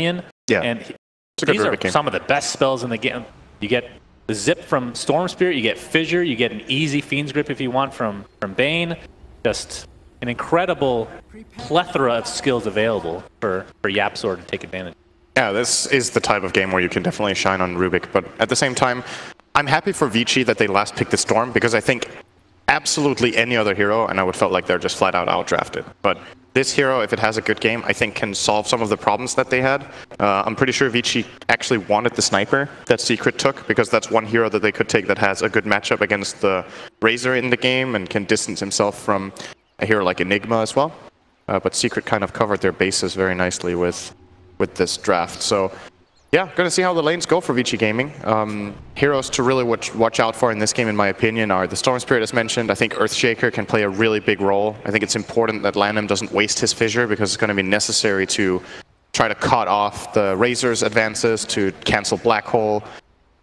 Yeah, and these are game. Some of the best spells in the game. You get the Zip from Storm Spirit, you get Fissure, you get an easy Fiend's Grip if you want from Bane. Just an incredible plethora of skills available for YapzOr to take advantage. Yeah, this is the type of game where you can definitely shine on Rubik, but at the same time, I'm happy for Vici that they last picked the Storm, because I think absolutely any other hero, and I would felt like they're just flat out outdrafted. But this hero, if it has a good game, I think can solve some of the problems that they had. I'm pretty sure Vici actually wanted the Sniper that Secret took, because that's one hero that they could take that has a good matchup against the Razor in the game and can distance himself from a hero like Enigma as well. But Secret kind of covered their bases very nicely with this draft. So yeah, going to see how the lanes go for Vici Gaming. Heroes to really watch out for in this game, in my opinion, are the Storm Spirit as mentioned. I think Earthshaker can play a really big role. I think it's important that Lanham doesn't waste his Fissure, because it's going to be necessary to try to cut off the Razor's advances, to cancel Black Hole.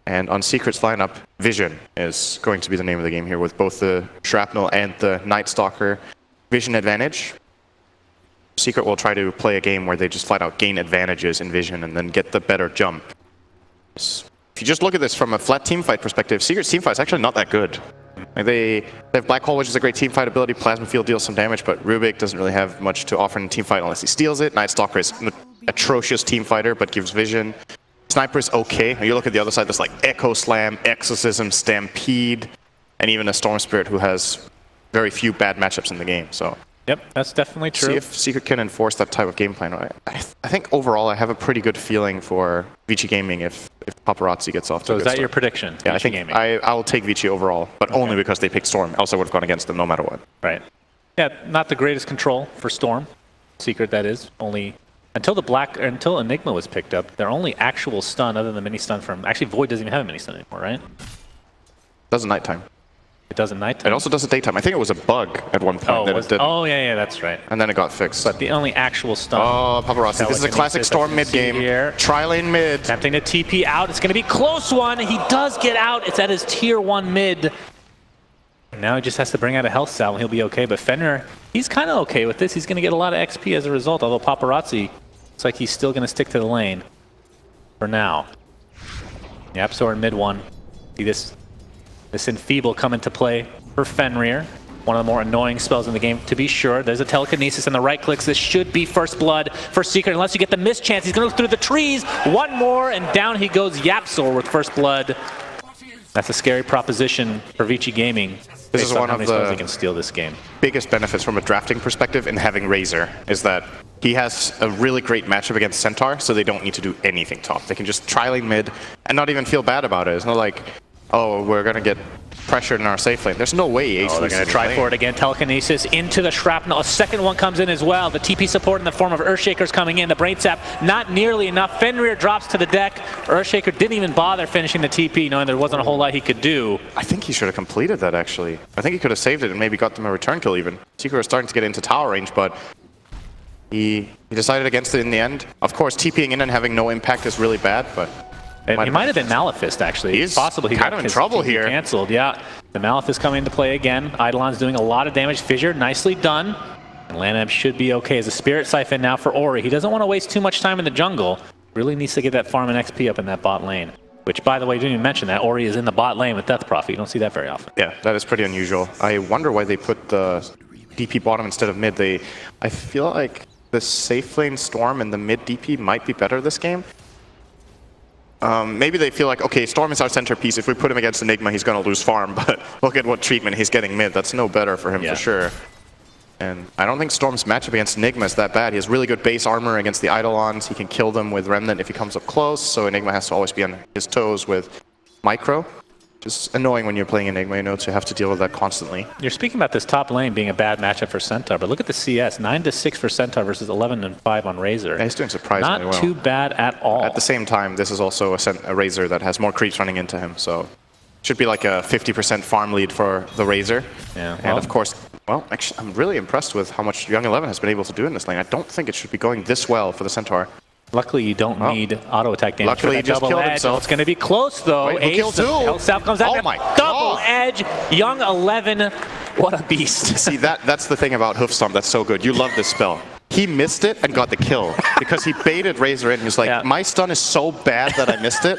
And on Secret's lineup, Vision is going to be the name of the game here, with both the Shrapnel and the Night Stalker. Vision advantage. Secret will try to play a game where they just flat out gain advantages in Vision and then get the better jump. If you just look at this from a flat teamfight perspective, Secret's teamfight is actually not that good. Like they have Black Hole, which is a great teamfight ability. Plasma Field deals some damage, but Rubik doesn't really have much to offer in a teamfight unless he steals it. Night Stalker is an atrocious teamfighter, but gives Vision. Sniper is okay. And you look at the other side, there's like Echo Slam, Exorcism, Stampede, and even a Storm Spirit who has very few bad matchups in the game. So. Yep, that's definitely true. See if Secret can enforce that type of game plan. I think overall I have a pretty good feeling for Vici Gaming if Paparazzi gets off to a good is that start. your prediction? Yeah, I think I'll take Vici overall, but only because they picked Storm. Else I would have gone against them no matter what. Right. Yeah, not the greatest control for Storm. Secret, that is. Only until Enigma was picked up, their only actual stun other than mini stun from... Actually, Void doesn't even have a mini stun anymore, right? Does at nighttime. It does at nighttime? It also does at daytime. I think it was a bug at one point that it did. Oh, yeah, that's right. And then it got fixed. But the only actual stun... Oh, Paparazzi. This is a classic Storm mid game. Tri-lane mid. Attempting to TP out. It's going to be a close one. He does get out. It's at his tier 1 mid. Now he just has to bring out a health cell and he'll be okay. But Fenrir, he's kind of okay with this. He's going to get a lot of XP as a result, although Paparazzi looks like he's still going to stick to the lane for now. YapzOr in mid 1. See this Enfeeble come into play for Fenrir. One of the more annoying spells in the game, to be sure. There's a Telekinesis and the right clicks. This should be first blood for Secret, unless you get the mischance. He's going to look through the trees. One more, and down he goes YapzOr with first blood. That's a scary proposition for Vici Gaming. This is one of the they can steal this game. Biggest benefits from a drafting perspective in having Razor is that he has a really great matchup against Centaur, so they don't need to do anything top. They can just tri-lane mid and not even feel bad about it. It's not like, oh, we're going to get pressured in our safe lane. There's no way Ace they're going to try for it again. Telekinesis into the Shrapnel. A second one comes in as well. The TP support in the form of Earthshaker's coming in. The Brain Sap, not nearly enough. Fenrir drops to the deck. Earthshaker didn't even bother finishing the TP, knowing there wasn't a whole lot he could do. I think he should have completed that, actually. I think he could have saved it and maybe got them a return kill, even. Secret was starting to get into tower range, but he decided against it in the end. Of course, TPing in and having no impact is really bad, but... He might have been Malefist, actually. It's possible he got in trouble here. Cancelled, yeah. The Malefist coming into play again. Eidolon's doing a lot of damage. Fissure, nicely done. And Lanham should be okay as a Spirit Siphon now for Ori. He doesn't want to waste too much time in the jungle. Really needs to get that farm and XP up in that bot lane. Which, by the way, didn't even mention that. Ori is in the bot lane with Death Prophet. You don't see that very often. Yeah, that is pretty unusual. I wonder why they put the DP bottom instead of mid. I feel like the safe lane Storm and the mid DP might be better this game. Maybe they feel like, okay, Storm is our centerpiece. If we put him against Enigma, he's going to lose farm. But look at what treatment he's getting mid. That's no better for him for sure. And I don't think Storm's matchup against Enigma is that bad. He has really good base armor against the Eidolons. He can kill them with Remnant if he comes up close. So Enigma has to always be on his toes with Micro. Just annoying when you're playing Enigma, you know, to have to deal with that constantly. You're speaking about this top lane being a bad matchup for Centaur, but look at the CS. 9-6 for Centaur versus 11-5 on Razor. Yeah, he's doing surprisingly well. Not too bad at all. At the same time, this is also a Razor that has more creeps running into him, so should be like a 50% farm lead for the Razor. Yeah, and of course, well, actually, I'm really impressed with how much Young 11 has been able to do in this lane. I don't think it should be going this well for the Centaur. Luckily, you don't need auto attack damage. Luckily, he just killed himself. It's going to be close, though. Wait, he'll kill two. Health Sap comes out. Oh my Double God. edge. Young 11. What a beast. See, that's the thing about Hoof Stomp that's so good. You love this spell. he missed it and got the kill because he baited Razor in. He was like, my stun is so bad that I missed it.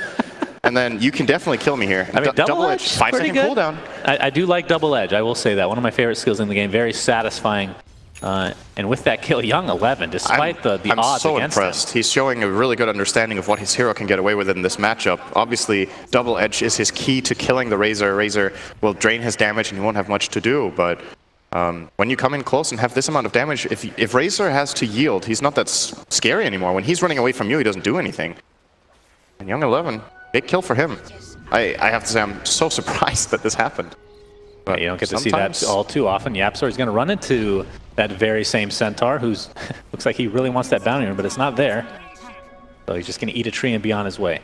And then you can definitely kill me here. I mean, double edge, 5-second cooldown. I do like double edge. I will say that. One of my favorite skills in the game. Very satisfying. And with that kill, Young 11, despite the odds so against impressed. him. He's showing a really good understanding of what his hero can get away with in this matchup. Obviously, double edge is his key to killing the Razor. Razor will drain his damage and he won't have much to do. But when you come in close and have this amount of damage, if Razor has to yield, he's not that scary anymore. When he's running away from you, he doesn't do anything. And Young 11, big kill for him. I have to say, I'm so surprised that this happened. But you don't get to see that all too often. YapzOr is going to run into that very same Centaur, who's looks like he really wants that bounty rune, but it's not there. So he's just going to eat a tree and be on his way.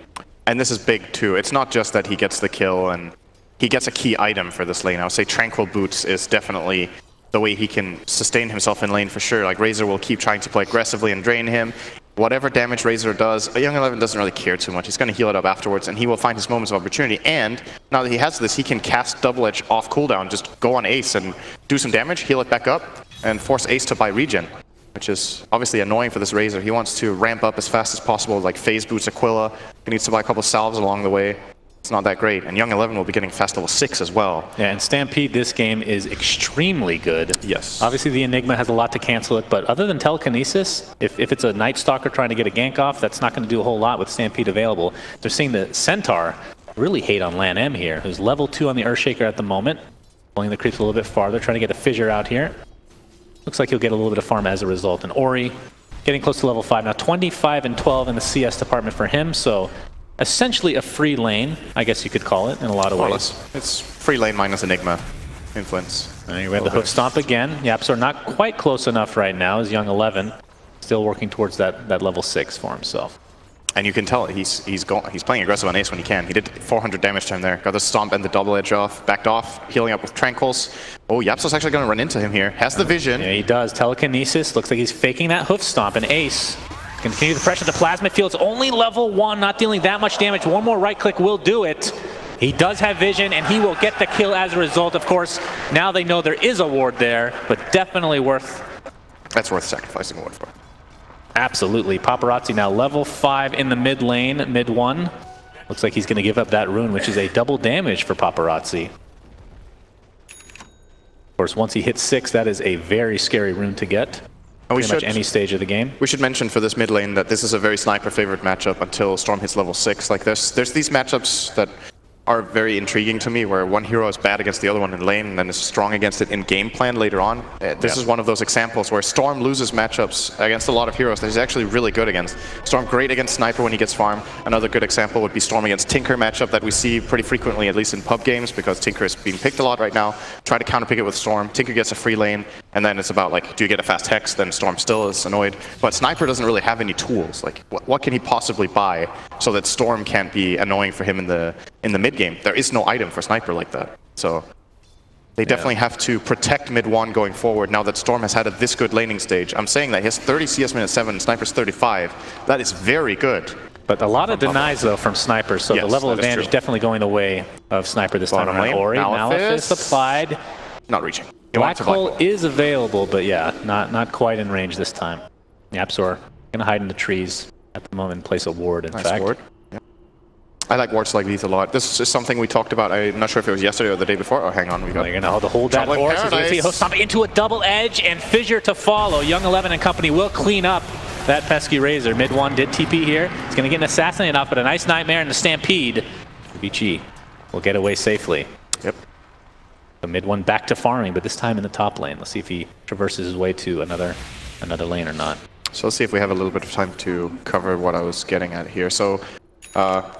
And this is big too. It's not just that he gets the kill and he gets a key item for this lane. I would say Tranquil Boots is definitely the way he can sustain himself in lane for sure. Like Razor will keep trying to play aggressively and drain him. Whatever damage Razor does, Young 11 doesn't really care too much. He's going to heal it up afterwards, and he will find his moments of opportunity. And now that he has this, he can cast Double Edge off cooldown, just go on Ace and do some damage, heal it back up, and force Ace to buy regen, which is obviously annoying for this Razor. He wants to ramp up as fast as possible, like Phase Boots Aquila. He needs to buy a couple salves along the way. It's not that great. And Young 11 will be getting fast level 6 as well. Yeah, and Stampede this game is extremely good. Yes. Obviously the Enigma has a lot to cancel it, but other than Telekinesis, if it's a Night Stalker trying to get a gank off, that's not going to do a whole lot with Stampede available. They're seeing the Centaur really hate on Lan M here, who's level 2 on the Earthshaker at the moment. Pulling the creeps a little bit farther, trying to get a Fissure out here. Looks like he'll get a little bit of farm as a result. And Ori getting close to level 5 now, 25 and 12 in the CS department for him, so essentially a free lane, I guess you could call it in a lot of ways. It's free lane minus Enigma influence. And we have the Hoof Stomp again. YapzOr not quite close enough right now as Young 11, still working towards that level 6 for himself. And you can tell he's playing aggressive on Ace when he can. He did 400 damage to him there. Got the Stomp and the Double Edge off, backed off, healing up with Tranquils. Oh, YapzOr's actually going to run into him here. Has the vision. Yeah, he does. Telekinesis. Looks like he's faking that Hoof Stomp, and Ace continue the pressure. The Plasma Field's only level 1, not dealing that much damage. One more right click will do it. He does have vision, and he will get the kill as a result. Of course, now they know there is a ward there, but definitely worth... That's worth sacrificing a ward for. Absolutely. Paparazzi now level 5 in the mid lane, mid 1. Looks like he's going to give up that rune, which is a double damage for Paparazzi. Of course, once he hits 6, that is a very scary rune to get. Pretty much any stage of the game. We should mention for this mid lane that this is a very sniper favorite matchup until Storm hits level 6. Like there's these matchups that are very intriguing to me, where one hero is bad against the other one in lane and then is strong against it in game plan later on. This is one of those examples where Storm loses matchups against a lot of heroes that he's actually really good against. Storm great against Sniper when he gets farm. Another good example would be Storm against Tinker matchup that we see pretty frequently, at least in pub games, because Tinker is being picked a lot right now. Try to counterpick it with Storm. Tinker gets a free lane, and then it's about like, do you get a fast Hex? Then Storm still is annoyed. But Sniper doesn't really have any tools. Like, what can he possibly buy so that Storm can't be annoying for him in the mid game? There is no item for Sniper like that. So they definitely have to protect mid 1 going forward now that Storm has had a this good laning stage. I'm saying that he has 30 CS minute 7, Sniper's 35. That is very good. But a lot of denies though from Sniper, so the level advantage definitely going the way of Sniper this time around. Ori, Malefice applied. Not reaching. Black Hole is available, but yeah, not quite in range this time. YapzOr gonna hide in the trees at the moment and place a ward, in fact. Ward. I like wards like these a lot. This is something we talked about. I'm not sure if it was yesterday or the day before. Oh, hang on. We got They're going to hold that horse. As we see Hoof Stomp into a double edge and Fissure to follow. Young 11 and company will clean up that pesky Razor. Mid 1 did TP here. He's going to get an assassinated off, but a nice Nightmare and the Stampede. Vici will get away safely. Yep. The mid 1 back to farming, but this time in the top lane. Let's see if he traverses his way to another lane or not. So let's see if we have a little bit of time to cover what I was getting at here. So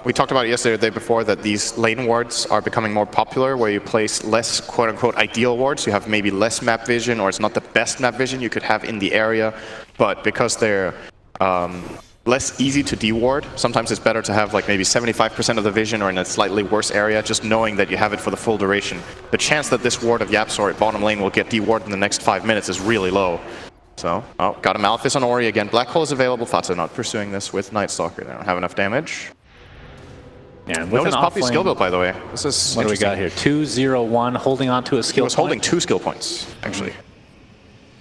we talked about it yesterday or the day before that these lane wards are becoming more popular, where you place less quote-unquote ideal wards. You have maybe less map vision, or it's not the best map vision you could have in the area, but because they're less easy to deward, sometimes it's better to have like maybe 75% of the vision or in a slightly worse area, just knowing that you have it for the full duration. The chance that this ward of YapzOr at bottom lane will get dewarded in the next 5 minutes is really low. So, got a Malefice on Ori again. Black Hole is available. Thoughts are not pursuing this with Night Stalker. They don't have enough damage. Yeah, notice Poppy's skill build, by the way. This is what do we got here? 2-0-1, holding on to a skill point. He was holding 2 skill points, actually.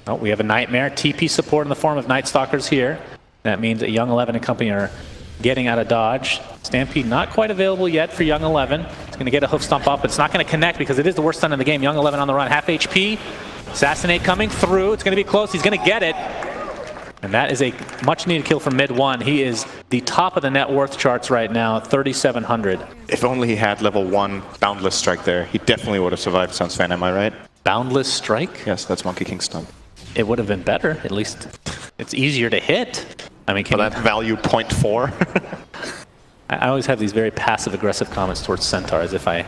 Oh, we have a Nightmare. TP support in the form of Night Stalkers here. That means that Young 11 and company are getting out of dodge. Stampede not quite available yet for Young 11. It's going to get a hoof stomp up, but it's not going to connect because it is the worst stun in the game. Young 11 on the run, half HP. Assassinate coming through. It's going to be close. He's going to get it. And that is a much needed kill from mid one. He is the top of the net worth charts right now, 3,700. If only he had level 1 Boundless Strike there, he definitely would have survived Sun's Fan, am I right? Boundless Strike? Yes, that's Monkey King stun. It would have been better, at least. It's easier to hit. I mean, for that value 0.4. I always have these very passive-aggressive comments towards Centaur, as if I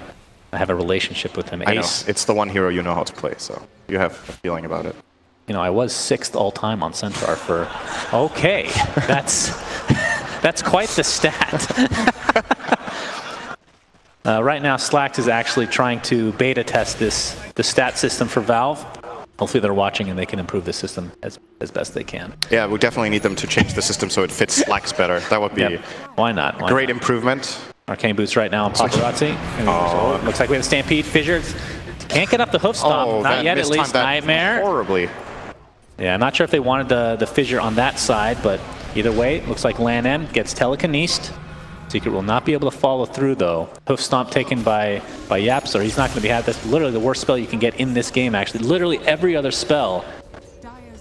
have a relationship with him. I know. It's the one hero you know how to play, so you have a feeling about it. You know, I was 6th all-time on Centaur for... Okay, that's quite the stat. Right now, Slacks is actually trying to beta test the stat system for Valve. Hopefully they're watching and they can improve the system as best they can. Yeah, we definitely need them to change the system so it fits Slacks better. That would be Why not? Great improvement. Arcane boost right now on Paparazzi. Oh. Looks like we have a Stampede. Fissures can't get up the hoof stomp. Not yet, at least. Nightmare. Horribly. Yeah, I'm not sure if they wanted the fissure on that side, but either way, it looks like Lan M gets telekinesed. Secret will not be able to follow through, though. Hoof stomp taken by Yapsor. He's not going to be had. That's literally the worst spell you can get in this game, actually. Literally every other spell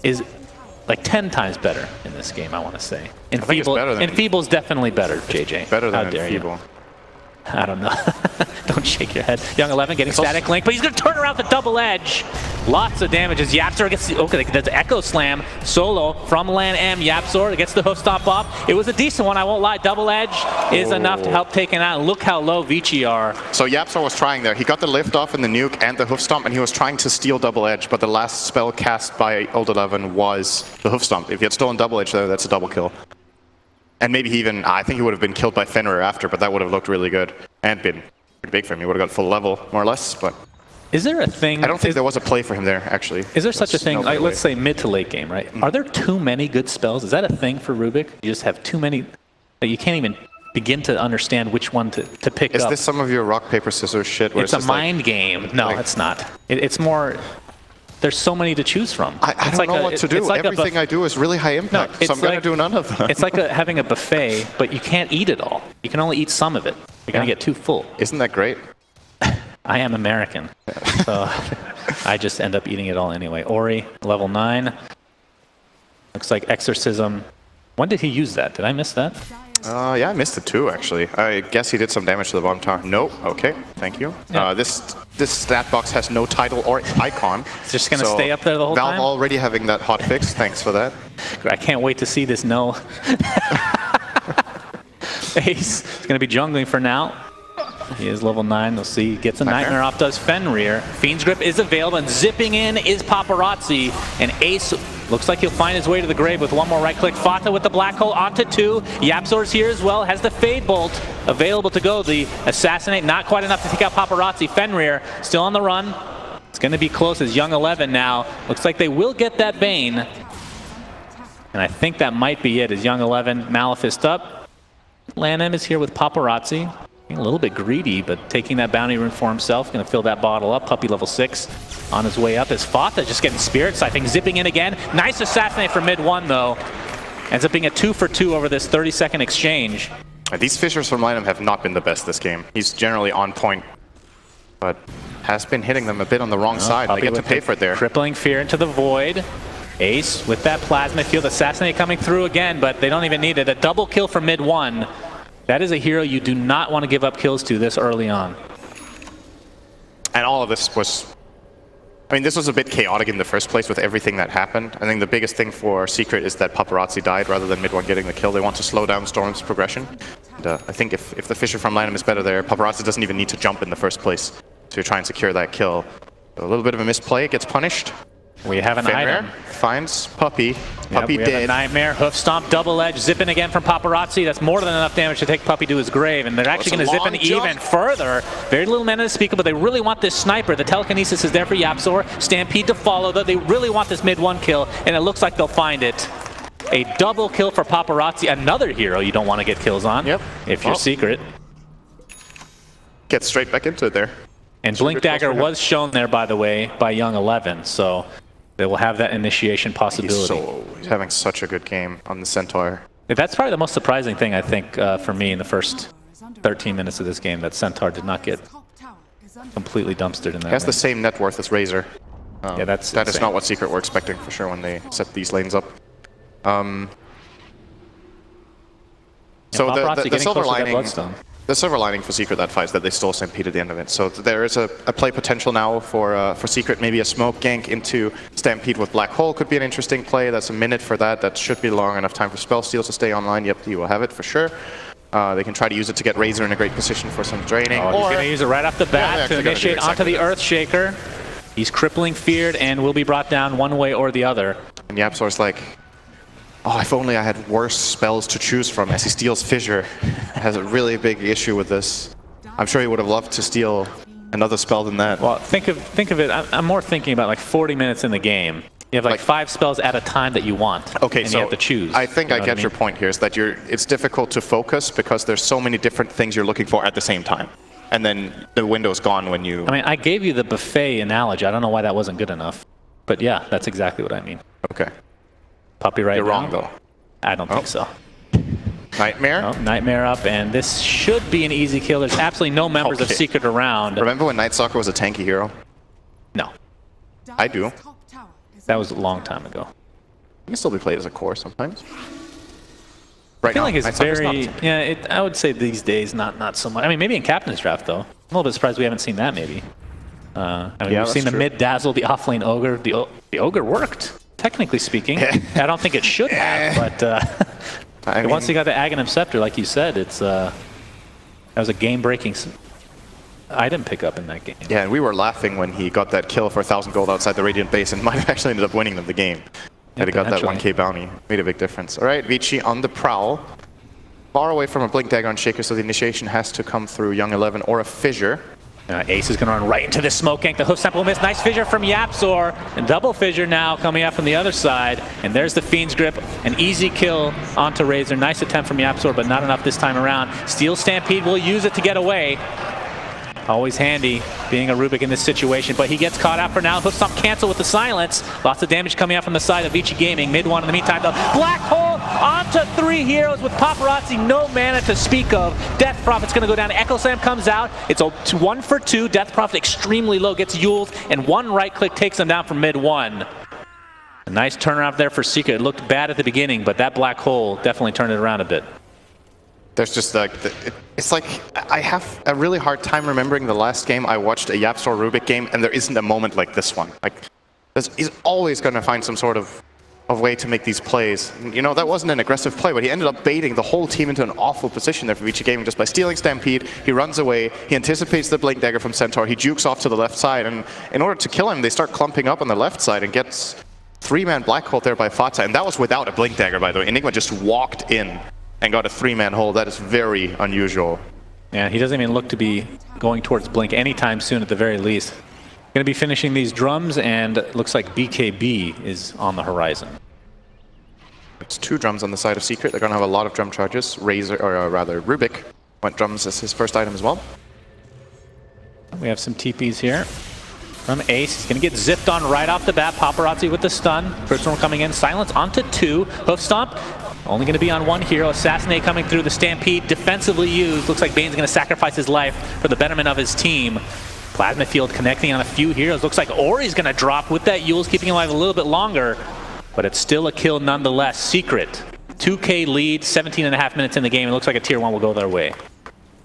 is like 10 times better in this game, I want to say. Enfeeble's definitely better, JJ. Better than Enfeeble. I don't know. Don't shake your head. Young 11 getting static link, but he's going to turn around the double edge. Lots of damage as Yapsor gets the... Okay, that's Echo Slam. Solo from Lan M. Yapsor gets the hoof stomp off. It was a decent one, I won't lie. Double edge is enough to help take it out. Look how low Vici are. So Yapsor was trying there. He got the lift off in the nuke and the hoof stomp, and he was trying to steal double edge, but the last spell cast by Old 11 was the hoof stomp. If he had stolen double edge there, that's a double kill. And maybe he even, I think he would have been killed by Fenrir after, but that would have looked really good and been pretty big for him. He would have got full level, more or less, but... Is there a thing... I don't think there was a play for him there, actually. Is there such a thing, like, let's say mid to late game, right? Are there too many good spells? Is that a thing for Rubik? You just have too many that you can't even begin to understand which one to pick up. Is this some of your rock, paper, scissors shit? It's a mind game. No, it's not. It's more... There's so many to choose from. I don't know what to do. Everything I do is really high impact, so I'm going to do none of them. It's like having a buffet, but you can't eat it all. You can only eat some of it. You're going to get too full. Isn't that great? I am American, so I just end up eating it all anyway. Ori, level 9. Looks like Exorcism. When did he use that? Did I miss that? Yeah, I missed it too, actually. I guess he did some damage to the bottom tower. Nope. Okay, thank you. Yeah. This stat box has no title or icon. It's just going to stay up there the whole time? Valve already having that hot fix. Thanks for that. I can't wait to see this no. Ace is going to be jungling for now. He is level 9. We'll see. Gets a Nightmare off, does Fenrir. Fiend's Grip is available, and zipping in is Paparazzi. And Ace looks like he'll find his way to the grave with one more right click. Fata with the black hole onto 2. Yapsor's here as well. Has the Fade Bolt available to go. The Assassinate not quite enough to take out Paparazzi. Fenrir still on the run. It's going to be close as Young 11 now. Looks like they will get that Bane. And I think that might be it as Young 11 Malefist up. Lan M is here with Paparazzi. A little bit greedy, but taking that bounty rune for himself. Going to fill that bottle up. Puppy level 6 on his way up. As Fata just getting Spirit Siphoning, zipping in again. Nice Assassinate for mid 1 though. Ends up being a 2 for 2 over this 30-second exchange. These fissures from Lineham have not been the best this game. He's generally on point, but has been hitting them a bit on the wrong side. They get to pay for it there. Crippling Fear into the void. Ace with that Plasma Field. Assassinate coming through again, but they don't even need it. A double kill for mid 1. That is a hero you do not want to give up kills to this early on. And all of this was... I mean, this was a bit chaotic in the first place with everything that happened. I think the biggest thing for Secret is that Paparazzi died rather than mid 1 getting the kill. They want to slow down Storm's progression. And, I think if the Fissure from Lineham is better there, Paparazzi doesn't even need to jump in the first place to try and secure that kill. A little bit of a misplay, gets punished. We have an item. Finds Puppy. Puppy we dead. have a Nightmare, hoof stomp, double edge, zipping again from Paparazzi. That's more than enough damage to take Puppy to his grave, and they're actually going to zip in even further. Very little mana to speak of, but they really want this sniper. The telekinesis is there for Yapsor. Stampede to follow, though. They really want this mid 1 kill, and it looks like they'll find it. A double kill for Paparazzi, another hero you don't want to get kills on. Yep. If you're Secret. Get straight back into it there. And Blink Dagger was shown there, by the way, by Young 11, so they will have that initiation possibility. He's having such a good game on the Centaur. That's probably the most surprising thing, I think, for me in the first 13 minutes of this game, that Centaur did not get completely dumpstered in that. He has the same net worth as Razor. Yeah, that is not what Secret were expecting for sure when they set these lanes up. So the silver lining for Secret that fight is that they stole Stampede at the end of it. So there is a play potential now for Secret. Maybe a smoke gank into Stampede with Black Hole could be an interesting play. That's a minute for that. That should be long enough time for Spell Steal to stay online. Yep, he will have it for sure. They can try to use it to get Razor in a great position for some draining. He's going to use it right off the bat to initiate onto the Earthshaker. He's crippling feared and will be brought down one way or the other. And YapzOr's like, oh, if only I had worse spells to choose from, as he steals Fissure. Has a really big issue with this. I'm sure he would have loved to steal another spell than that. Well, think of it, I'm more thinking about like 40 minutes in the game. You have like 5 spells at a time that you want. Okay, and so you have to choose. I think I get your point here, is that it's difficult to focus because there's so many different things you're looking for at the same time. And then the window's gone when you... I mean, I gave you the buffet analogy. I don't know why that wasn't good enough. But yeah, that's exactly what I mean. Okay. Puppy right now. You're wrong, though. I don't think so. Nightmare? Oh, Nightmare up, and this should be an easy kill. There's absolutely no members of Secret around. Remember when Night Stalker was a tanky hero? No. I do. That was a long time ago. He can still be played as a core sometimes. Right I feel now, like it's very... Yeah, I would say these days, not so much. I mean, maybe in Captain's Draft, though. I'm a little bit surprised we haven't seen that, maybe. I mean, we've seen the mid-dazzle, the offlane Ogre. The Ogre worked, technically speaking. I don't think it should have, but once you got the Aghanim Scepter, like you said, that was a game-breaking item pickup in that game. Yeah, and we were laughing when he got that kill for 1,000 gold outside the Radiant base and might have actually ended up winning them the game. Had he got that 1k bounty. Made a big difference. All right, Vici on the prowl. Far away from a Blink Dagger on Shaker, so the initiation has to come through Young 11 or a Fissure. Ace is going to run right into this smoke gank. The hoof sample will miss. Nice Fissure from YapzOr. And double Fissure now coming out from the other side. And there's the Fiend's Grip. An easy kill onto Razor. Nice attempt from YapzOr, but not enough this time around. Steel Stampede will use it to get away. Always handy being a Rubik in this situation, but he gets caught out for now. Hoof stomp cancel with the silence. Lots of damage coming out from the side of Vici Gaming. Mid one in the meantime, though. Black Hole onto 3 heroes with Paparazzi, no mana to speak of. Death Prophet's going to go down. Echo Slam comes out. It's a 1 for 2. Death Prophet extremely low, gets Yules, and one right click takes him down from mid 1. A nice turnaround there for Secret. It looked bad at the beginning, but that Black Hole definitely turned it around a bit. There's just like, it's like, I have a really hard time remembering the last game I watched a YapzOr Rubik game, and there isn't a moment like this one. Like, he's always going to find some sort of way to make these plays. You know, that wasn't an aggressive play, but he ended up baiting the whole team into an awful position there for Vici Gaming just by stealing Stampede. He runs away, he anticipates the Blink Dagger from Centaur, he jukes off to the left side, and in order to kill him, they start clumping up on the left side and gets 3-man Black Hole there by Fata, and that was without a Blink Dagger, by the way. Enigma just walked in and got a 3-man hold. That is very unusual. Yeah, he doesn't even look to be going towards Blink anytime soon at the very least. Going to be finishing these drums, and it looks like BKB is on the horizon. It's 2 drums on the side of Secret. They're going to have a lot of drum charges. Razor, or rather Rubik, went drums as his first item as well. We have some TPs here from Ace. He's going to get zipped on right off the bat. Paparazzi with the stun. First one coming in. Silence onto 2. Hoof Stomp. Only going to be on 1 hero. Assassinate coming through the Stampede. Defensively used. Looks like Bane's going to sacrifice his life for the betterment of his team. Plasma Field connecting on a few heroes. Looks like Ori's going to drop with that Yules, keeping him alive a little bit longer. But it's still a kill nonetheless. Secret. 2k lead. 17.5 minutes in the game. It looks like a tier 1 will go their way.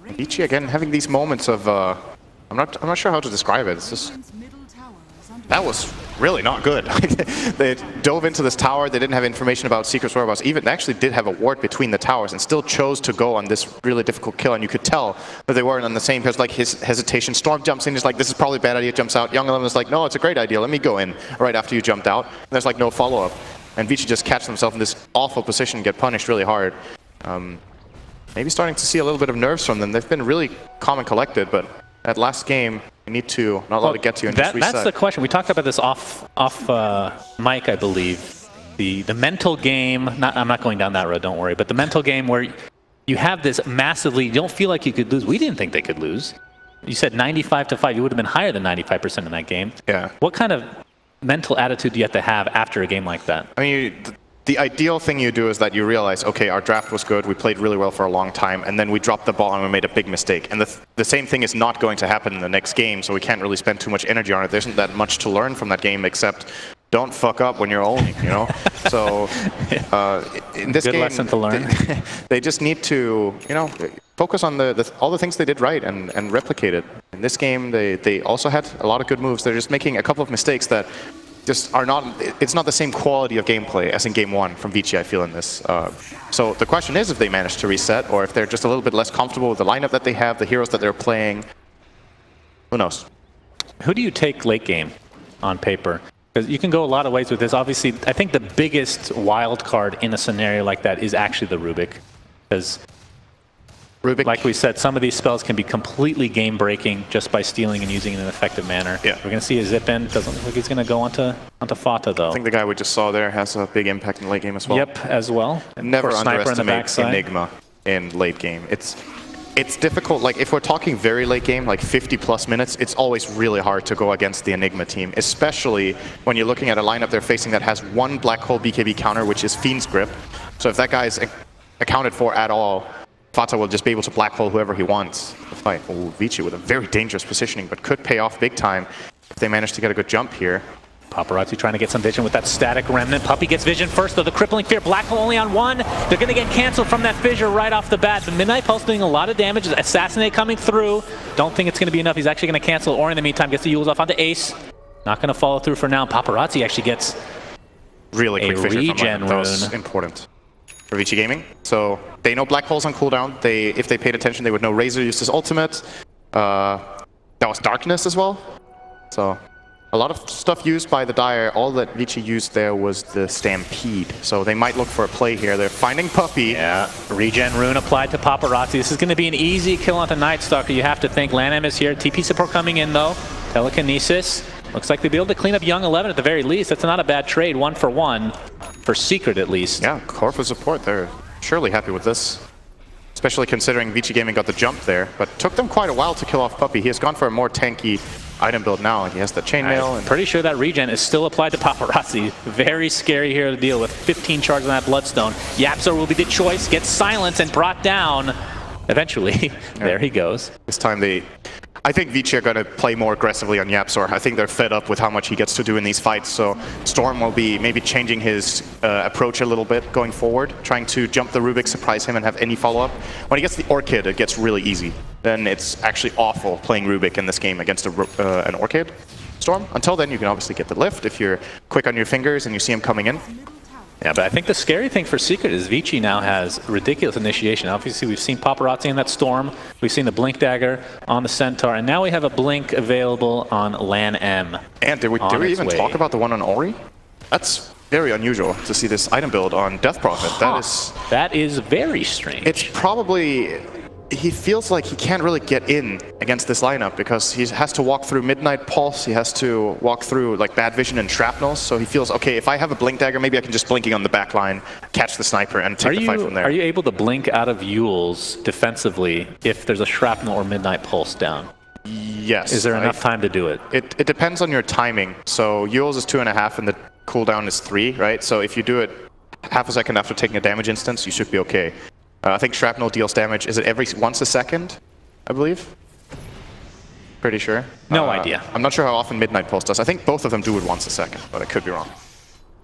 Vici again having these moments of... I'm not sure how to describe it. It's just... That was really not good. They dove into this tower. They didn't have information about Secret's whereabouts. Even they actually did have a ward between the towers and still chose to go on this really difficult kill. And you could tell that they weren't on the same page. Like his hesitation. Storm jumps in. He's like, this is probably a bad idea. Jumps out. Young 11 is like, no, it's a great idea. Let me go in right after you jumped out. And there's like no follow-up. And Vici just catches himself in this awful position, get punished really hard. Maybe starting to see a little bit of nerves from them. They've been really calm and collected, but that last game, you need to not let it get to you and just reset. That's the question. We talked about this off mic, I believe. The mental game, I'm not going down that road, don't worry, but the mental game where you have this massively, you don't feel like you could lose. We didn't think they could lose. You said 95-5. You would have been higher than 95% in that game. Yeah. What kind of mental attitude do you have to have after a game like that? I mean, the ideal thing you do is that you realize, okay, our draft was good, we played really well for a long time, and then we dropped the ball and we made a big mistake. And the same thing is not going to happen in the next game, so we can't really spend too much energy on it. There isn't that much to learn from that game except don't fuck up when you're owning, you know? So in this Good game, lesson to learn. They just need to, you know, focus on all the things they did right and replicate it. In this game, they also had a lot of good moves. They're just making a couple of mistakes that just are not, it's not the same quality of gameplay as in game one from Vici, I feel, in this. So the question is if they manage to reset or if they're just a little bit less comfortable with the lineup that they have, the heroes that they're playing. Who knows? Who do you take late game on paper? Because you can go a lot of ways with this. Obviously, I think the biggest wild card in a scenario like that is actually the Rubik. Because, like we said, some of these spells can be completely game-breaking just by stealing and using it in an effective manner. Yeah. We're going to see a zip in. Doesn't look like he's going to go onto Fata, though. I think the guy we just saw there has a big impact in late game as well. Yep, as well. Never underestimate Enigma in late game. It's difficult, like if we're talking very late game, like 50+ minutes, it's always really hard to go against the Enigma team, especially when you're looking at a lineup they're facing that has one black hole BKB counter, which is Fiend's Grip. So if that guy is accounted for at all, Fata will just be able to black hole whoever he wants to fight. Oh, Vici with a very dangerous positioning, but could pay off big time if they manage to get a good jump here. Paparazzi trying to get some vision with that static remnant. Puppey gets vision first, though. The crippling fear, black hole only on one. They're going to get canceled from that fissure right off the bat. The Midnight Pulse doing a lot of damage. Assassinate coming through. Don't think it's going to be enough. He's actually going to cancel, or in the meantime gets the Yules off onto Ace. Not going to follow through for now. Paparazzi actually gets really quick fissure regen from that was important for Vici Gaming. So they know black holes on cooldown. If they paid attention, they would know Razor used his ultimate. That was Darkness as well. So a lot of stuff used by the Dire. All that Vici used there was the Stampede. So they might look for a play here. They're finding Puppey. Yeah, regen rune applied to Paparazzi. This is going to be an easy kill onto Night Stalker, you have to think. LANM is here. TP support coming in, though. Telekinesis. Looks like they'll be able to clean up Young 11 at the very least. That's not a bad trade. 1-for-1 for Secret, at least. Yeah, Corfu support. They're surely happy with this. Especially considering Vici Gaming got the jump there, but took them quite a while to kill off Puppey. He has gone for a more tanky item build now. He has the chainmail. I'm pretty sure that regen is still applied to Paparazzi. Very scary here to deal with. 15 charges on that Bloodstone. Yapzor will be the choice. Gets silenced and brought down. Eventually, there he goes. This time I think Vici are going to play more aggressively on Yapzor. I think they're fed up with how much he gets to do in these fights, so Storm will be maybe changing his approach a little bit going forward, trying to jump the Rubik, surprise him, and have any follow-up. When he gets the Orchid, it gets really easy. Then it's actually awful playing Rubik in this game against an Orchid Storm. Until then, you can obviously get the lift if you're quick on your fingers and you see him coming in. Yeah, but I think the scary thing for Secret is Vici now has ridiculous initiation. Obviously, we've seen Paparazzi in that Storm. We've seen the Blink Dagger on the Centaur. And now we have a Blink available on LAN-M. And did we even talk about the one on Ori? That's very unusual to see this item build on Death Prophet. That is very strange. It's probably... He feels like he can't really get in against this lineup because he has to walk through Midnight Pulse, he has to walk through like Bad Vision and Shrapnels, so he feels, okay, if I have a Blink Dagger, maybe I can just blinking on the back line, catch the sniper, and take the fight from there. Are you able to blink out of Yules defensively if there's a Shrapnel or Midnight Pulse down? Yes. Is there enough time to do it? It depends on your timing. So Yules is 2.5 and the cooldown is 3, right? So if you do it half a second after taking a damage instance, you should be okay. I think Shrapnel deals damage, is it once a second, I believe? Pretty sure. No idea. I'm not sure how often Midnight Pulse does. I think both of them do it once a second, but I could be wrong.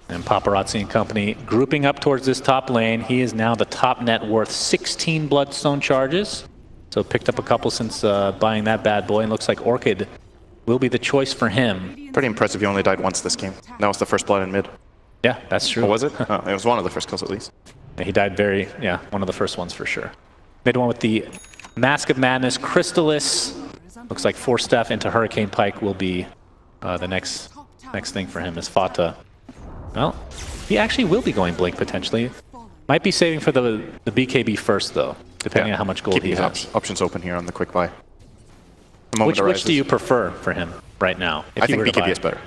And Paparazzi and company grouping up towards this top lane. He is now the top net worth 16 Bloodstone charges. So picked up a couple since buying that bad boy, and looks like Orchid will be the choice for him. Pretty impressive he only died once this game. That was the first blood in mid. Yeah, that's true. Or was it? Oh, it was one of the first kills at least. Yeah, he died one of the first ones for sure. Mid one with the Mask of Madness, Crystallis. Looks like Force Staff into Hurricane Pike will be the next thing for him, is Fata. Well, he actually will be going Blink potentially. Might be saving for the BKB first though, depending on how much gold he has. Options open here on the quick buy. Which do you prefer for him right now? I think BKB is better.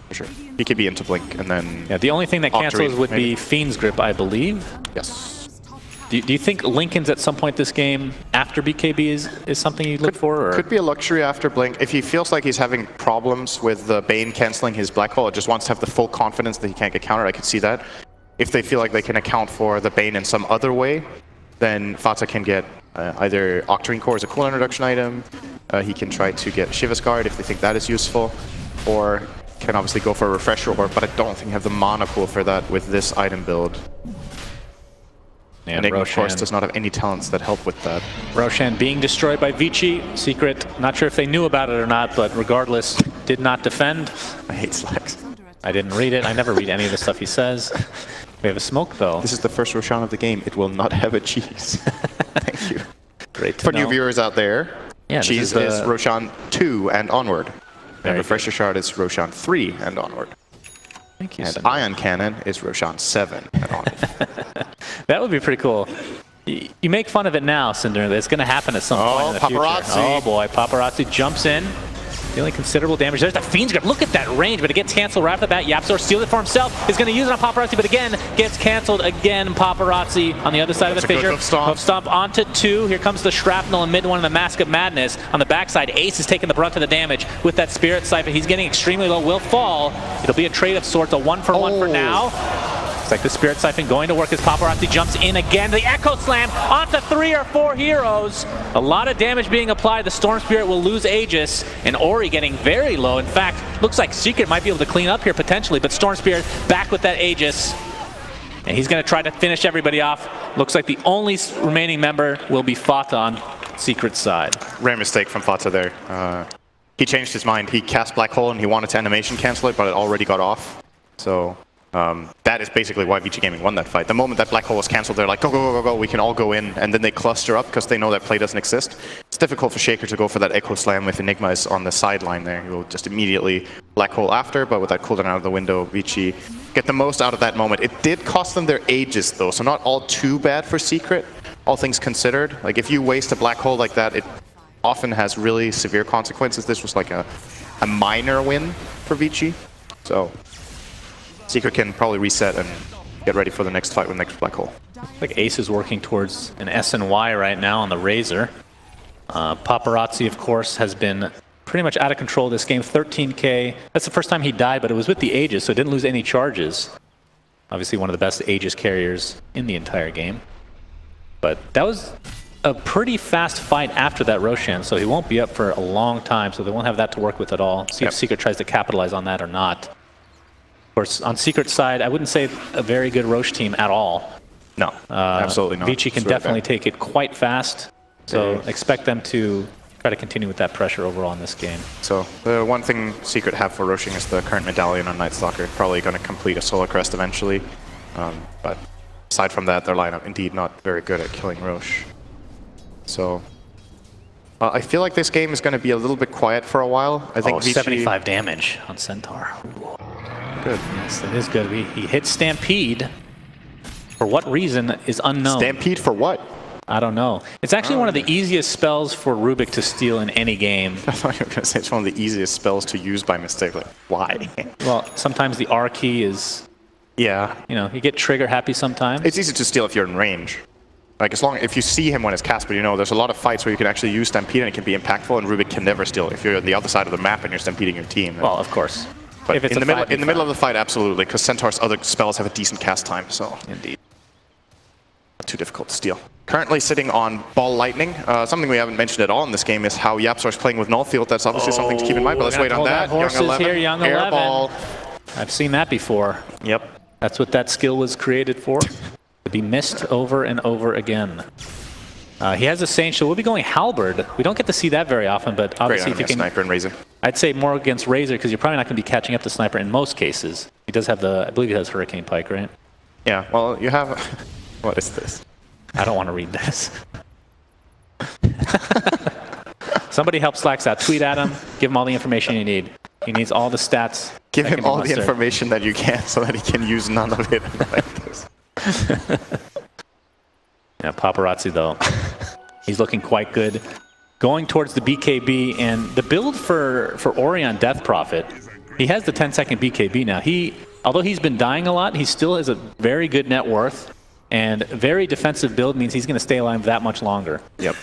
For sure. BKB into Blink, and then... Yeah, the only thing that cancels would be Fiend's Grip, I believe. Yes. Do you think Lincoln's at some point this game after BKB is something you look for? Or? Could be a luxury after Blink. If he feels like he's having problems with the Bane canceling his Black Hole, or just wants to have the full confidence that he can't get countered, I could see that. If they feel like they can account for the Bane in some other way, then Fata can get either Octarine Core as a cooldown reduction item, he can try to get Shiva's Guard if they think that is useful, or can obviously go for a Refresher Orb, but I don't think you have the mana pool for that with this item build. And Enigma, of course, does not have any talents that help with that. Roshan being destroyed by Vici. Secret, not sure if they knew about it or not, but regardless, did not defend. I hate Slacks. I didn't read it. I never read any of the stuff he says. We have a smoke, though. This is the first Roshan of the game. It will not have a cheese. Thank you. Great to For know. new viewers out there, cheese is Roshan 2 and onward. And Refresher Shard is Roshan 3 and onward. Thank you, and Cinder. Ion Cannon is Roshan 7 and onward. That would be pretty cool. You make fun of it now, Cinder. It's going to happen at some point in the Paparazzi. future. Oh boy, Paparazzi jumps in. Dealing considerable damage. There's the Fiend's Grip. Look at that range, but it gets canceled right off the bat. YapzOr steals it for himself. He's going to use it on Paparazzi, but again, gets canceled again. Paparazzi on the other side of the fissure. Hoof stomp onto 2. Here comes the Shrapnel and mid one in the Mask of Madness. On the backside, Ace is taking the brunt of the damage with that Spirit Siphon. He's getting extremely low. Will fall. It'll be a trade of sorts, a 1-for-1 for now. Looks like the Spirit Siphon going to work as Paparazzi jumps in again. The Echo Slam onto 3 or 4 heroes. A lot of damage being applied. The Storm Spirit will lose Aegis, and Ori getting very low. In fact, looks like Secret might be able to clean up here potentially, but Storm Spirit back with that Aegis. And he's going to try to finish everybody off. Looks like the only remaining member will be Fata on Secret's side. Rare mistake from Fata there. He changed his mind. He cast Black Hole and he wanted to animation cancel it, but it already got off. So that is basically why Vici Gaming won that fight. The moment that Black Hole was cancelled, they're like, go, go, go, go, go, we can all go in. And then they cluster up because they know that play doesn't exist. It's difficult for Shaker to go for that Echo Slam if Enigma is on the sideline there. He will just immediately Black Hole after, but with that cooldown out of the window, Vici get the most out of that moment. It did cost them their Aegis though, so not all too bad for Secret, all things considered. Like if you waste a Black Hole like that, it often has really severe consequences. This was like a minor win for Vici. So Secret can probably reset and get ready for the next fight with next Black Hole. Like Ace is working towards an SNY right now on the Razor. Paparazzi, of course, has been pretty much out of control this game. 13k. That's the first time he died, but it was with the Aegis, so it didn't lose any charges. Obviously one of the best Aegis carriers in the entire game. But that was a pretty fast fight after that Roshan, so he won't be up for a long time, so they won't have that to work with at all. See if Secret tries to capitalize on that or not. Of course, on Secret's side, I wouldn't say a very good Roche team at all. No, absolutely not. Vici can definitely take it quite fast, so expect them to try to continue with that pressure overall in this game. So the one thing Secret have for Roshing is the current medallion on Night Stalker. Probably going to complete a Solar Crest eventually. But aside from that, their lineup indeed not very good at killing Roche. So I feel like this game is going to be a little bit quiet for a while. I think Vici... 75 damage on Centaur. Ooh. Good. Yes, that is good. He hit Stampede. For what reason is unknown. Stampede for what? I don't know. It's actually one of the easiest spells for Rubik to steal in any game. I thought you were going to say it's one of the easiest spells to use by mistake. Like, why? Well, sometimes the R key is... Yeah. You know, you get trigger happy sometimes. It's easy to steal if you're in range. Like, if you see him when it's cast, but you know, there's a lot of fights where you can actually use Stampede and it can be impactful, and Rubik can never steal if you're on the other side of the map and you're Stampeding your team. Well, of course. But if it's in the middle of the fight, absolutely, because Centaur's other spells have a decent cast time, so... Indeed. Not too difficult to steal. Currently sitting on Ball Lightning. Something we haven't mentioned at all in this game is how YapzOr's playing with Nullfield. That's obviously something to keep in mind, but let's wait on that. Young 11, here, Young 11. Airball. I've seen that before. Yep. That's what that skill was created for. To be missed over and over again. He has a Saint Shield. We'll be going Halberd. We don't get to see that very often, but obviously if you can... Sniper and Razor. I'd say more against Razor, because you're probably not going to be catching up to Sniper in most cases. He does have the... I believe he has Hurricane Pike, right? Yeah, well, you have... What is this? I don't want to read this. Somebody help Slacks out. Tweet at him. Give him all the information you need. He needs all the stats. Give him all the information that you can so that he can use none of it like this. Yeah, Paparazzi, though. He's looking quite good. Going towards the BKB, and the build for Orion Death Prophet, he has the 10-second BKB now. Although he's been dying a lot, he still has a very good net worth. And very defensive build means he's going to stay alive that much longer. Yep.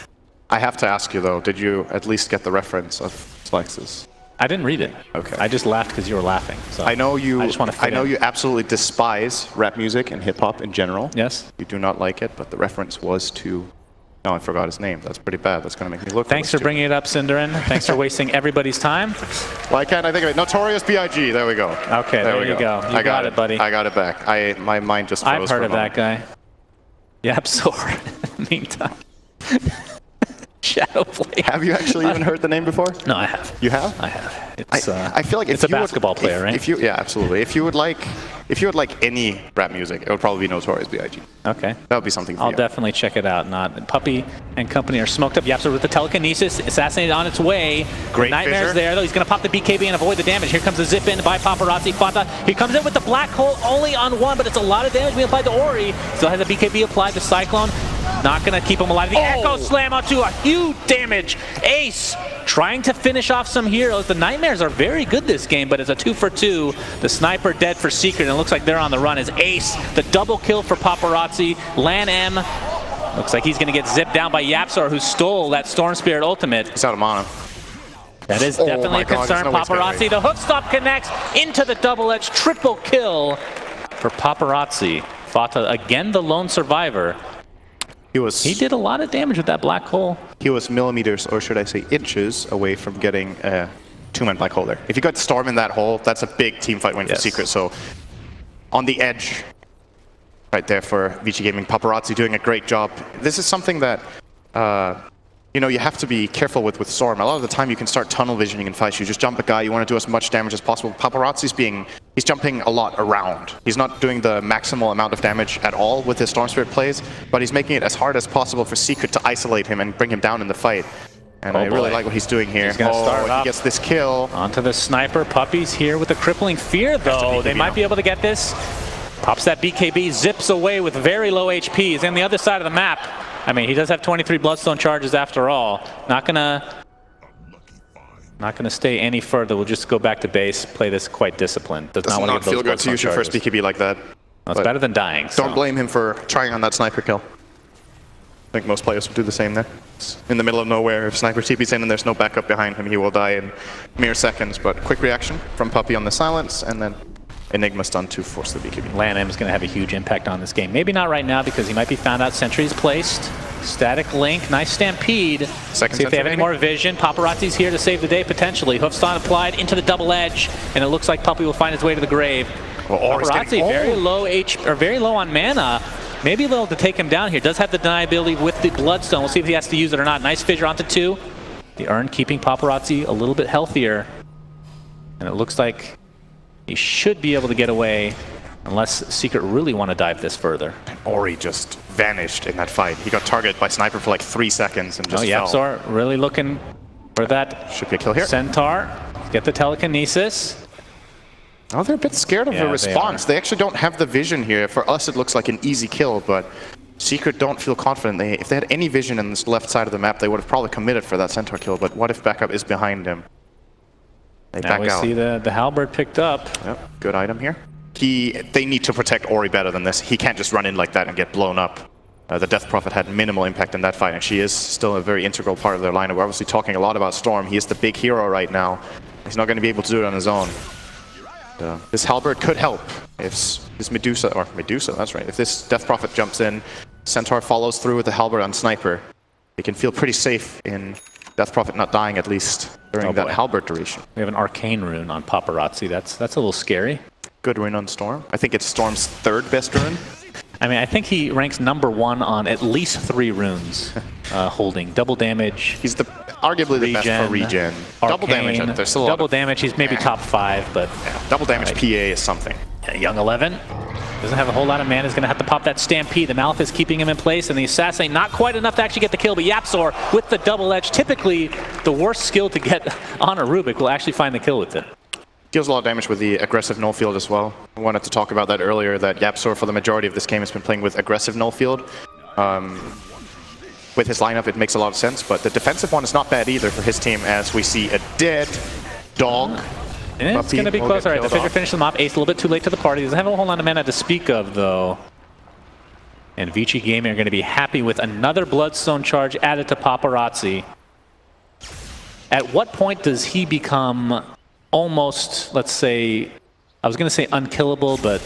I have to ask you, though, did you at least get the reference of slices? I didn't read it. Okay. I just laughed because you were laughing. So I know you. I just want to. I know you absolutely despise rap music and hip hop in general. Yes. You do not like it, but the reference was to. No, I forgot his name. That's pretty bad. That's going to make me look. Thanks for bringing it up, Cinderin. Thanks for wasting everybody's time. Why can't I think of it? Notorious B.I.G. There we go. Okay, there you go. You got it, buddy. I got it back. My mind just froze. I've heard of that guy. YapzOr. Meantime. Shadowblade. Have you actually even heard the name before? No, I have. You have? I have. I feel like it's a basketball player, right? Yeah, absolutely. If you would like any rap music, it would probably be Notorious B.I.G. Okay. That would be something for I'll you. definitely check it out. Not Puppy and company are smoked up. YapzOr with the telekinesis, assassinated on its way. Great Nightmare's fissure. there, though. He's going to pop the BKB and avoid the damage. Here comes the zip in by Paparazzi. Fata. He comes in with the black hole only on one, but it's a lot of damage being applied to Ori. Still has a BKB applied to Cyclone. Not going to keep him alive. The Echo Slam onto a huge damage. Ace trying to finish off some heroes. The Nightmares are very good this game, but it's a 2 for 2. The Sniper dead for Secret, and it looks like they're on the run as Ace. The double kill for Paparazzi. Lan M looks like he's going to get zipped down by YapzOr, who stole that Storm Spirit ultimate. He's out of mana. That is definitely a concern. Paparazzi, the hook stop connects into the double edge. Triple kill for Paparazzi. Fata, again, the lone survivor. He did a lot of damage with that black hole. He was millimeters, or should I say inches, away from getting a two-man black hole there. If you got Storm in that hole, that's a big team fight win for Secret. So on the edge, right there for Vici Gaming. Paparazzi doing a great job. This is something that you know, you have to be careful with Storm. A lot of the time you can start tunnel visioning in fights. You just jump a guy, you want to do as much damage as possible. Paparazzi's he's jumping a lot around. He's not doing the maximal amount of damage at all with his Storm Spirit plays, but he's making it as hard as possible for Secret to isolate him and bring him down in the fight. And I really like what he's doing here. He's gonna start he gets this kill. Onto the Sniper. Puppy's here with a crippling fear, though. They might be able to get this. Pops that BKB, zips away with very low HP. He's on the other side of the map. I mean, he does have 23 Bloodstone charges after all. Not gonna stay any further. We'll just go back to base, play this quite disciplined. Does not want to feel good to use your first BKB like that. That's better than dying. Don't blame him for trying on that Sniper kill. I think most players would do the same there. In the middle of nowhere, if Sniper TP's in and there's no backup behind him, he will die in mere seconds. But quick reaction from Puppy on the silence, and then Enigma stun to force the BKB. Lan M is going to have a huge impact on this game. Maybe not right now because he might be found out. Sentry's placed. Static Link, nice Stampede. See if they have any more vision. Paparazzi's here to save the day potentially. Hoofstone applied into the double edge, and it looks like Puppy will find his way to the grave. Well, Paparazzi very low on mana. Maybe they'll to take him down here. Does have the deniability with the Bloodstone. We'll see if he has to use it or not. Nice fissure onto 2. The Urn keeping Paparazzi a little bit healthier. And it looks like he should be able to get away unless Secret really want to dive this further. Ori just vanished in that fight. He got targeted by Sniper for like 3 seconds and just fell. YapzOr really looking for that. Should be a kill here. Centaur, get the telekinesis. Oh, they're a bit scared of the response. They actually don't have the vision here. For us, it looks like an easy kill, but Secret don't feel confident. If they had any vision in this left side of the map, they would have probably committed for that Centaur kill, but what if backup is behind him? They back out. Now we see the Halberd picked up. Yep, good item here. They need to protect Ori better than this. He can't just run in like that and get blown up. The Death Prophet had minimal impact in that fight, and she is still a very integral part of their lineup. We're obviously talking a lot about Storm. He is the big hero right now. He's not going to be able to do it on his own. This Halberd could help if this Medusa, that's right. If this Death Prophet jumps in, Centaur follows through with the Halberd on Sniper. They can feel pretty safe in Death Prophet not dying, at least during that Halberd duration. We have an Arcane rune on Paparazzi. That's a little scary. Good rune on Storm. I think it's Storm's 3rd best rune. I mean, I think he ranks #1 on at least 3 runes holding. Double damage. He's arguably the best for regen. Arcane, double damage. There's still double damage. He's maybe top 5, but double damage PA is something. Young 11 doesn't have a whole lot of mana. Is going to have to pop that Stampede. The Malith is keeping him in place, and the Assassin not quite enough to actually get the kill. But YapzOr with the double edge, typically the worst skill to get on a Rubik, will actually find the kill with it. Deals a lot of damage with the aggressive null field as well. I wanted to talk about that earlier, that YapzOr for the majority of this game has been playing with aggressive null field. With his lineup, it makes a lot of sense, but the defensive one is not bad either for his team, as we see a dead dog. And it's going to be close. All right, the figure finishes them off. Ace a little bit too late to the party. Doesn't have a whole lot of mana to speak of, though. And Vici Gaming are going to be happy with another Bloodstone charge added to Paparazzi. At what point does he become almost, let's say, I was going to say unkillable, but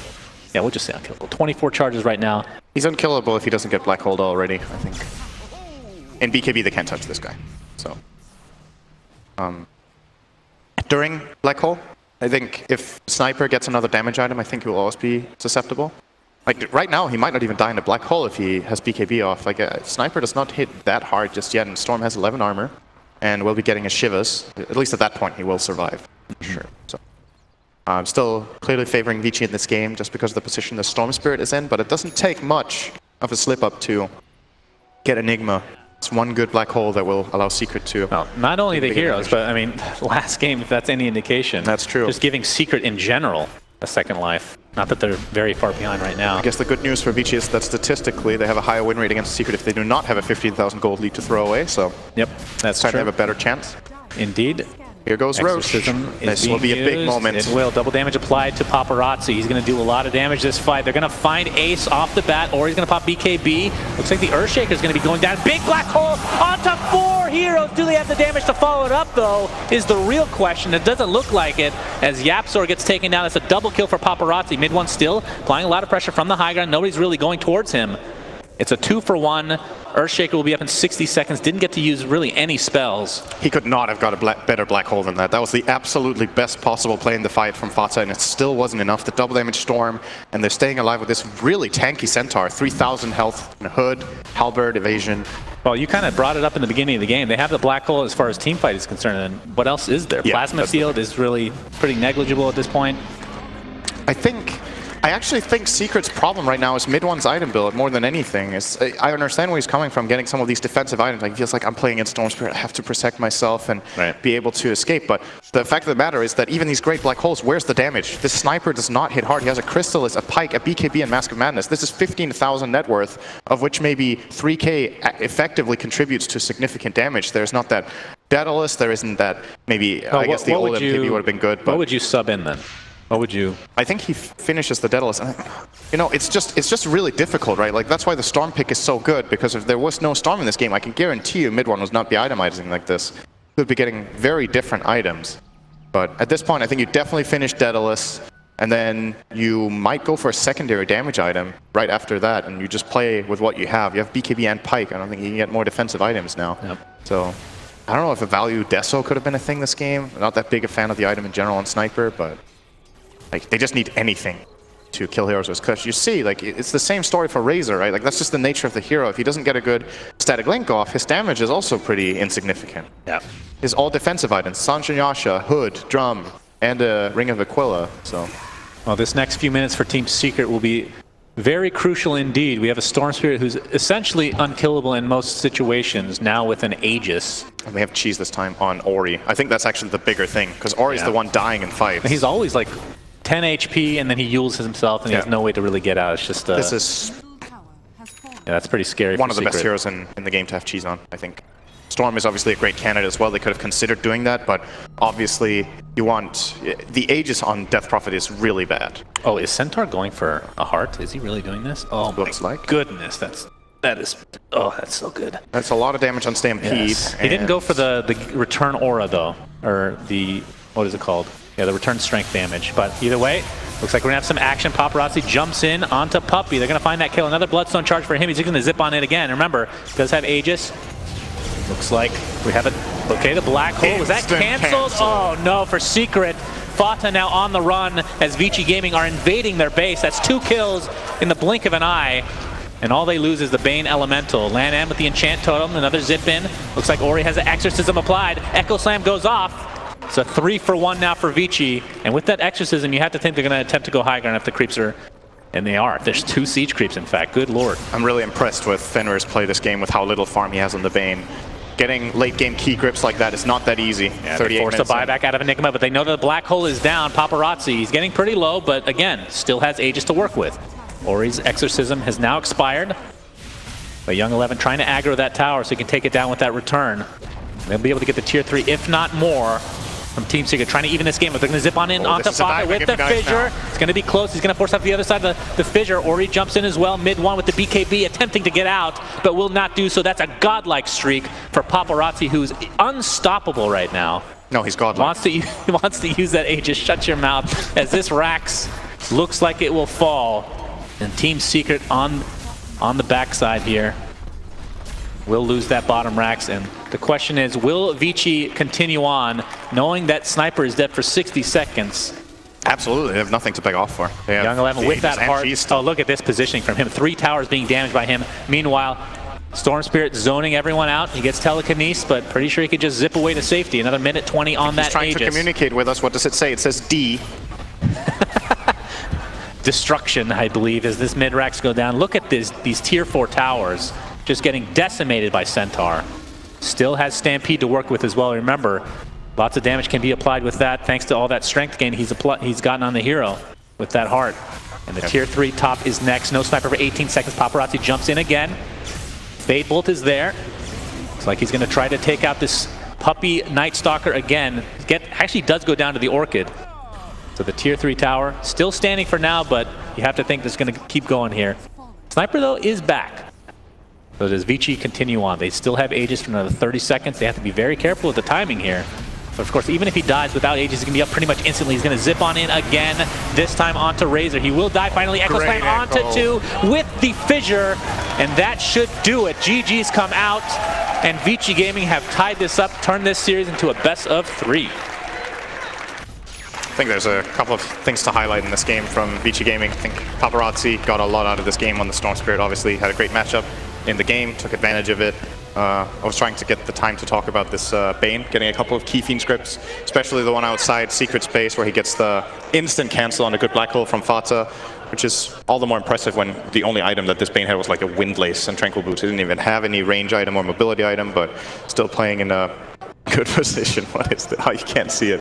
yeah, we'll just say unkillable. 24 charges right now. He's unkillable if he doesn't get Black Hole already, I think. In BKB, they can't touch this guy. So, during Black Hole, I think if Sniper gets another damage item, I think he will always be susceptible. Like, right now, he might not even die in a Black Hole if he has BKB off. Like, Sniper does not hit that hard just yet, and Storm has 11 armor, and will be getting his Shivas. At least at that point, he will survive, for sure. So, I'm still clearly favoring Vici in this game, just because of the position the Storm Spirit is in, but it doesn't take much of a slip-up to get Enigma. It's one good Black Hole that will allow Secret to... Well, not only the heroes, but, I mean, last game, if that's any indication. That's true. Just giving Secret in general a second life. Not that they're very far behind right now. I guess the good news for Vici is that statistically they have a higher win rate against Secret if they do not have a 15,000 gold lead to throw away, so... Yep, that's true. They have a better chance. Indeed. Here goes Roche. This will be a big moment. It will. Double damage applied to Paparazzi. He's going to do a lot of damage this fight. They're going to find Ace off the bat, or he's going to pop BKB. Looks like the Earthshaker is going to be going down. Big Black Hole onto 4 heroes. Do they have the damage to follow it up, though, is the real question. It doesn't look like it, as Yapzor gets taken down. It's a double kill for Paparazzi. Mid one still applying a lot of pressure from the high ground. Nobody's really going towards him. It's a 2-for-1. Earthshaker will be up in 60 seconds. Didn't get to use really any spells. He could not have got a better Black Hole than that. That was the absolutely best possible play in the fight from Fata, and it still wasn't enough. The double damage Storm, and they're staying alive with this really tanky Centaur. 3,000 health, and a Hood, Halberd, Evasion. Well, you kind of brought it up in the beginning of the game. They have the Black Hole as far as team fight is concerned, and what else is there? Yeah, Plasma Field is really pretty negligible at this point. I actually think Secret's problem right now is mid one's item build more than anything. I understand where he's coming from, getting some of these defensive items. Like, he feels like I'm playing in Storm Spirit, I have to protect myself and be able to escape. But the fact of the matter is that even these great Black Holes, where's the damage? This Sniper does not hit hard. He has a Crystallis, a Pike, a BKB, and Mask of Madness. This is 15,000 net worth, of which maybe 3k effectively contributes to significant damage. There's not that Daedalus, there isn't that maybe, I guess the old MKB would have been good. But what would you sub in then? What would you? I think he finishes the Daedalus. You know, it's just really difficult, right? Like, that's why the Storm pick is so good, because if there was no Storm in this game, I can guarantee you mid one would not be itemizing like this. He would be getting very different items. But at this point, I think you definitely finish Daedalus, and then you might go for a secondary damage item right after that, and you just play with what you have. You have BKB and Pike. I don't think you can get more defensive items now. Yep. So, I don't know if a value Deso could have been a thing this game. I'm not that big a fan of the item in general on Sniper, but... like, they just need anything to kill heroes with Kush. You see, like, it's the same story for Razor, right? Like, that's just the nature of the hero. If he doesn't get a good static link off, his damage is also pretty insignificant. Yeah. His all defensive items, Sancho Yasha, Hood, Drum, and a Ring of Aquila, so... Well, this next few minutes for Team Secret will be very crucial indeed. We have a Storm Spirit who's essentially unkillable in most situations, now with an Aegis. And we have Cheese this time on Ori. I think that's actually the bigger thing, because Ori's the one dying in fights. He's always like 10 HP, and then he yules himself, and he has no way to really get out. It's just... this is... yeah, that's pretty scary. One of the best heroes in the game to have Cheese on, I think. Storm is obviously a great candidate as well. They could have considered doing that, but obviously you want... the Aegis on Death Prophet is really bad. Oh, is Centaur going for a heart? Is he really doing this? Oh, looks like. Goodness, that is... oh, that's so good. That's a lot of damage on Stampede. Yes. He didn't go for the return aura, though, or the... what is it called? Yeah, the return strength damage. But either way, looks like we're going to have some action. Paparazzi jumps in onto Puppy. They're going to find that kill. Another Bloodstone charge for him. He's going to zip on it again. Remember, he does have Aegis. Looks like we have it. Okay, the Black Hole. Was that canceled? Oh, no, for Secret. Fata now on the run as Vici Gaming are invading their base. That's 2 kills in the blink of an eye. And all they lose is the Bane Elemental. Lan with the Enchant Totem. Another zip in. Looks like Ori has an Exorcism applied. Echo Slam goes off. It's a 3-for-1 now for Vici, and with that Exorcism, you have to think they're going to attempt to go high ground if the creeps are, and they are. There's 2 siege creeps, in fact. Good lord. I'm really impressed with Fenrir's play this game with how little farm he has on the Bane. Getting late game key grips like that is not that easy. Yeah, they forced a buyback out of Enigma, but they know that the Black Hole is down. Paparazzi, he's getting pretty low, but again, still has Aegis to work with. Ori's Exorcism has now expired, but Young 11 trying to aggro that tower so he can take it down with that return. They'll be able to get the tier 3, if not more. from Team Secret, trying to even this game. But they're going to zip on in onto Fata with the fissure. Now. It's going to be close. He's going to force out the other side of the fissure. Ori jumps in as well, mid one with the BKB, attempting to get out, but will not do so. That's a godlike streak for Paparazzi, who's unstoppable right now. No, he's godlike. Wants to use that Aegis. Shut your mouth. As this Rax looks like it will fall. And Team Secret on the backside here will lose that bottom Rax. And the question is, will Vici continue on, knowing that Sniper is dead for 60 seconds? Absolutely, they have nothing to beg off for. Young 11 with that heart. Oh, look at this positioning from him. 3 towers being damaged by him. Meanwhile, Storm Spirit zoning everyone out. He gets telekinesis, but pretty sure he could just zip away to safety. Another minute 20 on that Aegis. He's trying to communicate with us. What does it say? It says D. Destruction, I believe, as this mid-racks go down. Look at these tier 4 towers just getting decimated by Centaur. Still has Stampede to work with as well. Remember, lots of damage can be applied with that thanks to all that strength gain he's gotten on the hero with that heart. And the tier 3 top is next. No Sniper for 18 seconds. Paparazzi jumps in again. Fade Bolt is there. Looks like he's going to try to take out this puppy Night Stalker again. Actually does go down to the Orchid. So the tier 3 tower still standing for now, but you have to think it's going to keep going here. Sniper, though, is back. So does Vici continue on? They still have Aegis for another 30 seconds. They have to be very careful with the timing here. But of course, even if he dies without Aegis, he's going to be up pretty much instantly. He's going to zip on in again, this time onto Razor. He will die finally. Echo Slam onto 2 with the fissure, and that should do it. GG's come out, and Vici Gaming have tied this up, turned this series into a best of 3. I think there's a couple of things to highlight in this game from Vici Gaming. I think Paparazzi got a lot out of this game on the Storm Spirit. Obviously had a great matchup in the game, took advantage of it. I was trying to get the time to talk about this Bane, getting a couple of key fiend scripts, especially the one outside Secret Space where he gets the instant cancel on a good Black Hole from Fata, which is all the more impressive when the only item that this Bane had was like a Windlace and Tranquil Boots. He didn't even have any range item or mobility item, but still playing in a good position. What is that? Oh, you can't see it.